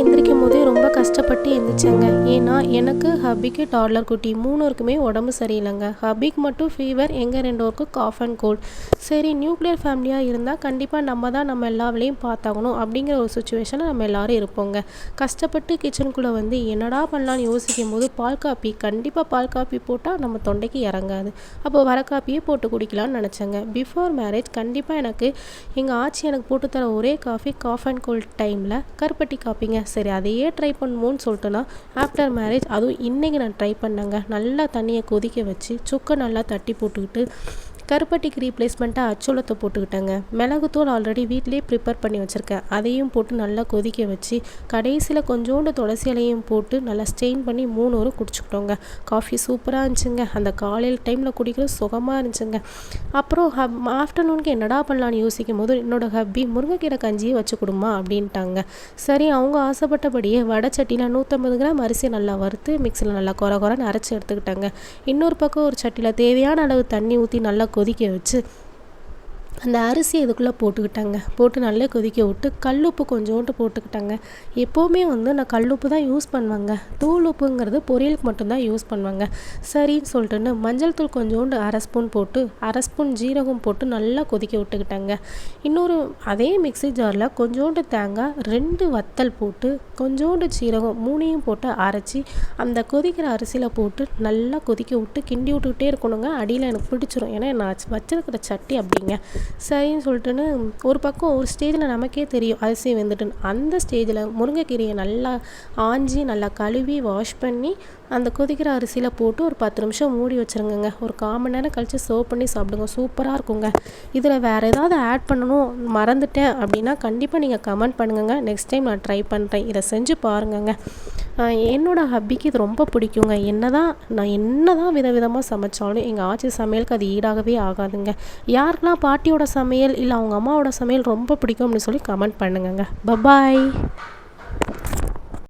எந்திரிக்கும் போதே ரொம்ப கஷ்டப்பட்டு எந்திரிச்சேங்க. ஏன்னா எனக்கு, ஹபிக்கு, டாட்லர் குட்டி 3 உடம்பு சரியில்லைங்க. ஹபிக்கு மட்டும் ஃபீவர், எங்கள் 2 காஃப் அண்ட் கோல்ட். சரி, நியூக்ளியர் ஃபேமிலியாக இருந்தால் கண்டிப்பாக நம்ம தான் நம்ம எல்லா வேலையும் பார்த்தாகணும் அப்படிங்கிற ஒரு சுச்சுவேஷனில் நம்ம எல்லோரும் இருப்போங்க. கஷ்டப்பட்டு கிச்சனுக்குள்ளே வந்து என்னடா பண்ணலான்னு யோசிக்கும் போது கண்டிப்பாக பால் காப்பி போட்டால் நம்ம தொண்டைக்கு இறங்காது. அப்போ வர காப்பியே போட்டு குடிக்கலான்னு நினச்சேங்க. பிஃபோர் மேரேஜ் கண்டிப்பாக எங்கள் ஆச்சி எனக்கு போட்டு தர ஒரே காஃபி காஃப் அண்ட் கோல்ட் டைமில் கருப்பட்டி காப்பிங்க. சரி, அதையே ட்ரை பண்ணுவோன்னு சொல்லிட்டுனா ஆஃப்டர் மேரேஜ் அதுவும் இன்றைக்கி நான் ட்ரை பண்ணேங்க. நல்லா தண்ணியை கொதிக்க வச்சு சுக்கை நல்லா தட்டி போட்டுக்கிட்டு கருப்பட்டிக்கு ரீப்ளேஸ்மெண்ட்டாக அச்சோளத்தை போட்டுக்கிட்டேங்க. மிளகுத்தூள் ஆல்ரெடி வீட்டிலே ப்ரிப்பேர் பண்ணி வச்சுருக்கேன். அதையும் போட்டு நல்லா கொதிக்க வச்சு கடைசியில் கொஞ்சோண்டு துளசி இலையும் போட்டு நல்லா ஸ்டெயின் பண்ணி 3 குடிச்சுக்கிட்டோங்க. காஃபி சூப்பராக இருந்துச்சுங்க. அந்த காலையில் டைமில் குடிக்கிறது சுகமாக இருந்துச்சுங்க. அப்புறம் ஆஃப்டர்நூனுக்கு என்னடா பண்ணலான்னு யோசிக்கும் போது என்னோடய ஹப்பி முருங்கைக்கீரை கஞ்சியை வச்சு கொடுமா அப்படின்ட்டாங்க. சரி, அவங்க ஆசைப்பட்டபடியே வடை சட்டியில் 150 கிராம் அரிசி நல்லா வறுத்து மிக்சியில் நல்லா குறன்னு அரைச்சி எடுத்துக்கிட்டாங்க. இன்னொரு பக்கம் ஒரு சட்டியில் தேவையான அளவு தண்ணி ஊற்றி நல்லா கொதிக்க வச்சு அந்த அரிசியை இதுக்குள்ளே போட்டுக்கிட்டாங்க. போட்டு நல்லா கொதிக்க விட்டு கல்லுப்பு கொஞ்சோண்டு போட்டுக்கிட்டாங்க. எப்போவுமே வந்து நான் கல்லுப்பு தான் யூஸ் பண்ணுவேங்க. தூள் உப்புங்கிறது பொரியலுக்கு மட்டும்தான் யூஸ் பண்ணுவேங்க. சரின்னு சொல்லிட்டுன்னு மஞ்சள் தூள் கொஞ்சோண்டு 1/2 ஸ்பூன் போட்டு 1/2 ஸ்பூன் ஜீரகம் போட்டு நல்லா கொதிக்க விட்டுக்கிட்டாங்க. இன்னொரு அதே மிக்ஸி ஜாரில் கொஞ்சோண்டு தேங்காய், 2 வத்தல் போட்டு கொஞ்சோண்டு சீரகம் 3 போட்டு அரைச்சி அந்த கொதிக்கிற அரிசியில் போட்டு நல்லா கொதிக்க விட்டு கிண்டி விட்டுக்கிட்டே இருக்கணுங்க. அடியில் எனக்கு பிடிச்சிரும், ஏன்னா நான் வச்சிருக்கிற சட்டி அப்படிங்க. சரின்னு சொல்லிட்டுன்னு ஒரு பக்கம் ஒரு ஸ்டேஜில் நமக்கே தெரியும் அரிசி வெந்துட்டுன்னு. அந்த ஸ்டேஜில் முருங்கைக்கீரையை நல்லா ஆஞ்சி நல்லா கழுவி வாஷ் பண்ணி அந்த கொதிக்கிற அரிசியில் போட்டு ஒரு 10 நிமிஷம் மூடி வச்சுருங்கங்க. ஒரு 1/4 மணி நேரம் கழித்து சர்வ் பண்ணி சாப்பிடுங்க. சூப்பராக இருக்குங்க. இதில் வேறு ஏதாவது ஆட் பண்ணணும் மறந்துட்டேன் அப்படின்னா கண்டிப்பாக நீங்கள் கமெண்ட் பண்ணுங்க. நெக்ஸ்ட் டைம் நான் ட்ரை பண்ணுறேன். இதை செஞ்சு பாருங்கங்க. என்னோடய ஹப்பிக்கு இது ரொம்ப பிடிக்குங்க. நான் என்ன தான் விதவிதமாக சமைச்சாலும் எங்கள் ஆச்சி சமையலுக்கு அது ஈடாகவே ஆகாதுங்க. யாருக்கெல்லாம் பாட்டியோட சமையல் இல்லை அவங்க அம்மாவோட சமையல் ரொம்ப பிடிக்கும் அப்படின்னு சொல்லி கமெண்ட் பண்ணுங்கங்க. பபாய்.